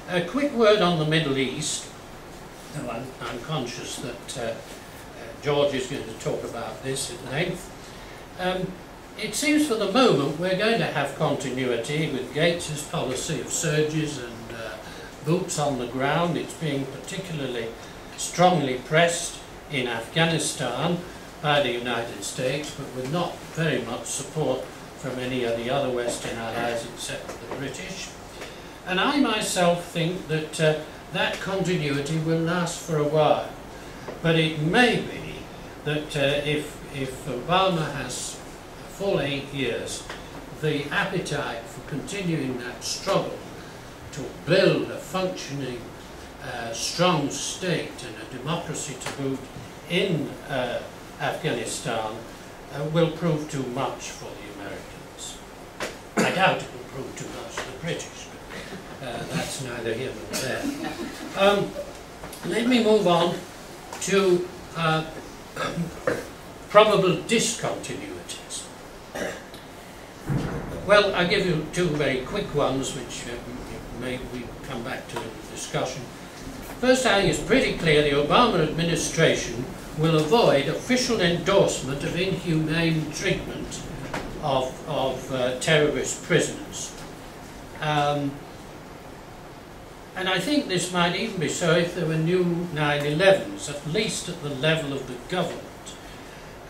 A quick word on the Middle East. Though I'm conscious that George is going to talk about this at length. It seems for the moment we're going to have continuity with Gates's policy of surges and boots on the ground. It's being particularly strongly pressed in Afghanistan by the United States, but with not very much support from any of the other Western allies except the British. And I myself think that that continuity will last for a while. But it may be that if Obama has a full 8 years, the appetite for continuing that struggle to build a functioning, strong state and a democracy to boot in Afghanistan will prove too much for the Americans. I doubt it will prove too much for the British, but that's neither here nor there. Let me move on to probable discontinuities. Well, I'll give you two very quick ones, which maybe we come back to in the discussion. First, I think it's pretty clear the Obama administration will avoid official endorsement of inhumane treatment of terrorist prisoners. And I think this might even be so if there were new 9/11s, at least at the level of the government.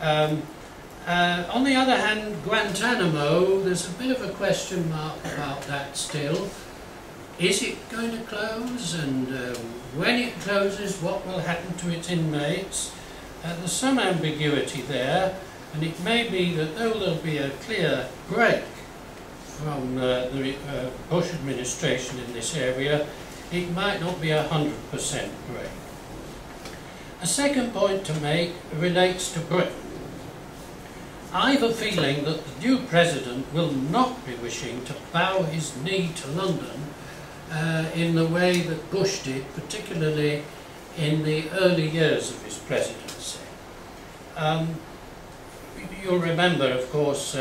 On the other hand, Guantanamo, there's a bit of a question mark about that still. Is it going to close? And when it closes, what will happen to its inmates? There's some ambiguity there, and it may be that though there'll be a clear break from the Bush administration in this area, it might not be 100% break. A second point to make relates to Britain. I have a feeling that the new president will not be wishing to bow his knee to London in the way that Bush did, particularly in the early years of his presidency. You'll remember, of course,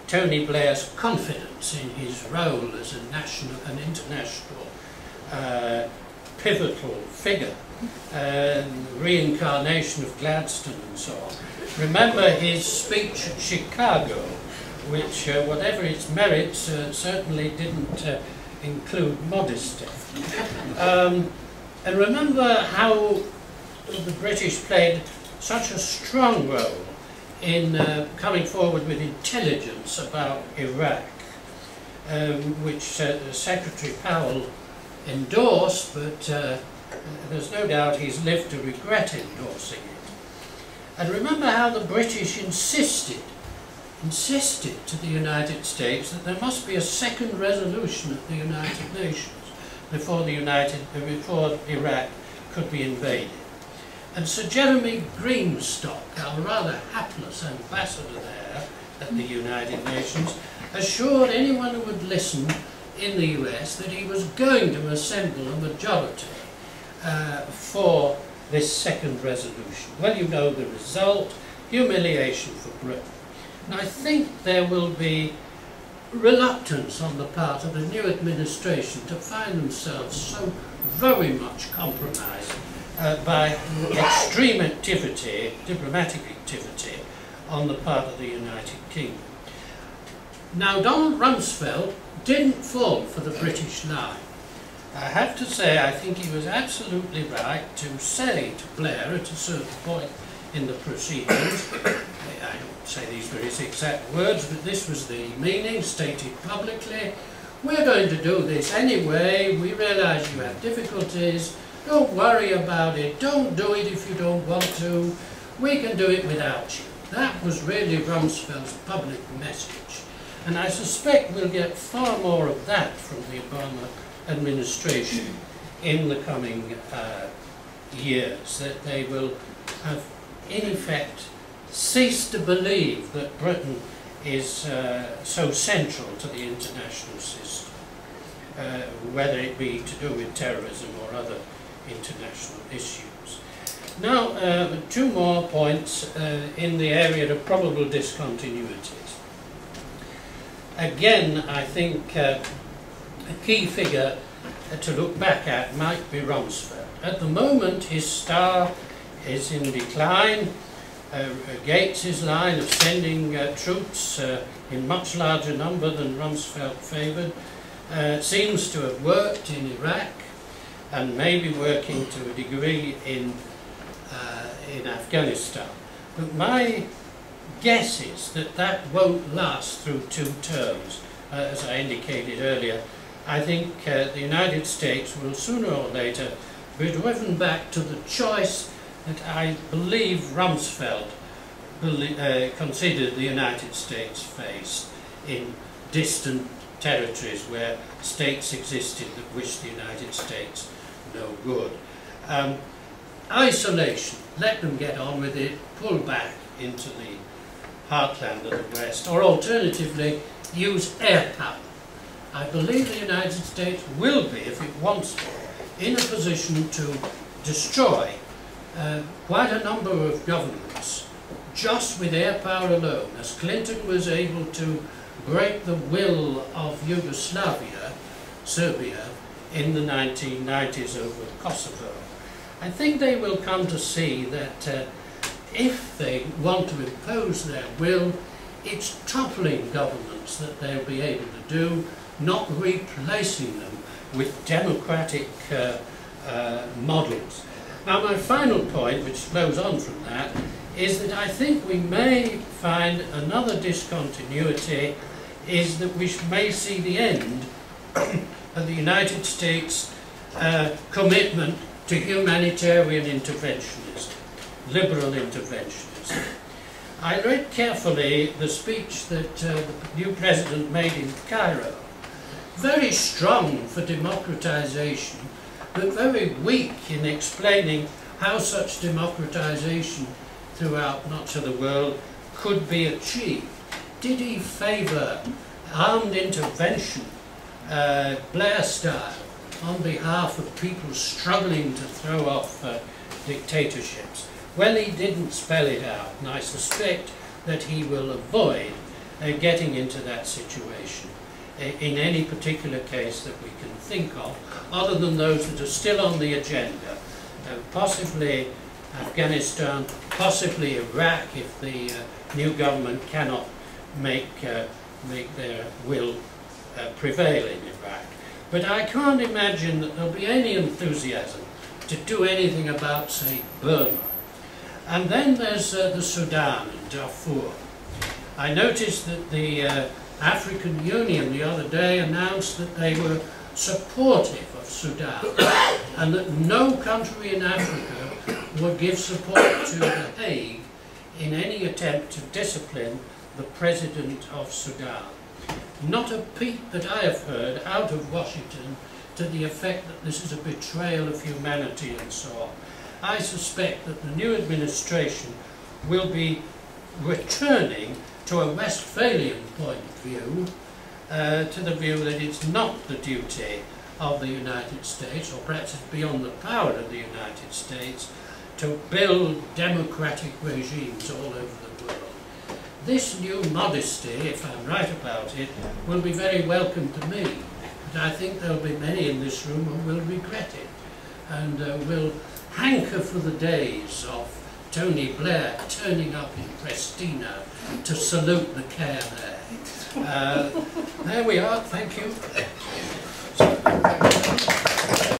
Tony Blair's confidence in his role as an international pivotal figure, reincarnation of Gladstone and so on. Remember his speech at Chicago, which, whatever its merits, certainly didn't include modesty. And remember how the British played such a strong role in coming forward with intelligence about Iraq, which Secretary Powell endorsed, but there's no doubt he's lived to regret endorsing it. And remember how the British insisted to the United States that there must be a second resolution at the United Nations before Iraq could be invaded. And Sir Jeremy Greenstock, our rather hapless ambassador there at the United Nations, assured anyone who would listen in the US that he was going to assemble a majority for this second resolution. Well, you know the result: humiliation for Britain. And I think there will be reluctance on the part of the new administration to find themselves so very much compromised by extreme activity, diplomatic activity, on the part of the United Kingdom. Now, Donald Rumsfeld didn't fall for the British line. I have to say, I think he was absolutely right to say to Blair at a certain point in the proceedings, I don't say these were his exact words, but this was the meaning stated publicly: we're going to do this anyway, we realise you have difficulties, don't worry about it, don't do it if you don't want to, we can do it without you. That was really Rumsfeld's public message. And I suspect we'll get far more of that from the Obama administration in the coming years, that they will have, in effect, ceased to believe that Britain is so central to the international system, whether it be to do with terrorism or other international issues. Now, two more points in the area of probable discontinuities. Again, I think a key figure to look back at might be Rumsfeld. At the moment, his star is in decline. Gates's line of sending troops in much larger number than Rumsfeld favoured seems to have worked in Iraq, and maybe working to a degree in Afghanistan. But my guess is that that won't last through 2 terms, as I indicated earlier. I think the United States will sooner or later be driven back to the choice that I believe Rumsfeld considered the United States faced in distant territories where states existed that wished the United States no good. Isolation, let them get on with it, pull back into the heartland of the West, or alternatively use air power. I believe the United States will be, if it wants to, in a position to destroy quite a number of governments just with air power alone, as Clinton was able to break the will of Yugoslavia, Serbia, in the 1990s over Kosovo. I think they will come to see that if they want to impose their will, it's toppling governments that they'll be able to do, not replacing them with democratic models. Now, my final point, which flows on from that, is that I think we may find another discontinuity is that we may see the end of the United States commitment to humanitarian interventionism, liberal interventionism. I read carefully the speech that the new president made in Cairo. Very strong for democratization, but very weak in explaining how such democratization throughout much of the world could be achieved. Did he favour armed intervention, Blair style, on behalf of people struggling to throw off dictatorships? Well, he didn't spell it out, and I suspect that he will avoid getting into that situation in any particular case that we can think of, other than those that are still on the agenda, possibly Afghanistan, possibly Iraq, if the new government cannot make their will prevail in Iraq. But I can't imagine that there'll be any enthusiasm to do anything about, say, Burma. And then there's the Sudan and Darfur. I noticed that the African Union the other day announced that they were supportive of Sudan and that no country in Africa would give support to The Hague in any attempt to discipline the president of Sudan. Not a peep that I have heard out of Washington to the effect that this is a betrayal of humanity and so on. I suspect that the new administration will be returning to a Westphalian point of view, to the view that it's not the duty of the United States, or perhaps it's beyond the power of the United States, to build democratic regimes all over the world. This new modesty, if I'm right about it, will be very welcome to me, but I think there'll be many in this room who will regret it, and will hanker for the days of Tony Blair turning up in Pristina to salute the KMA. There we are, thank you.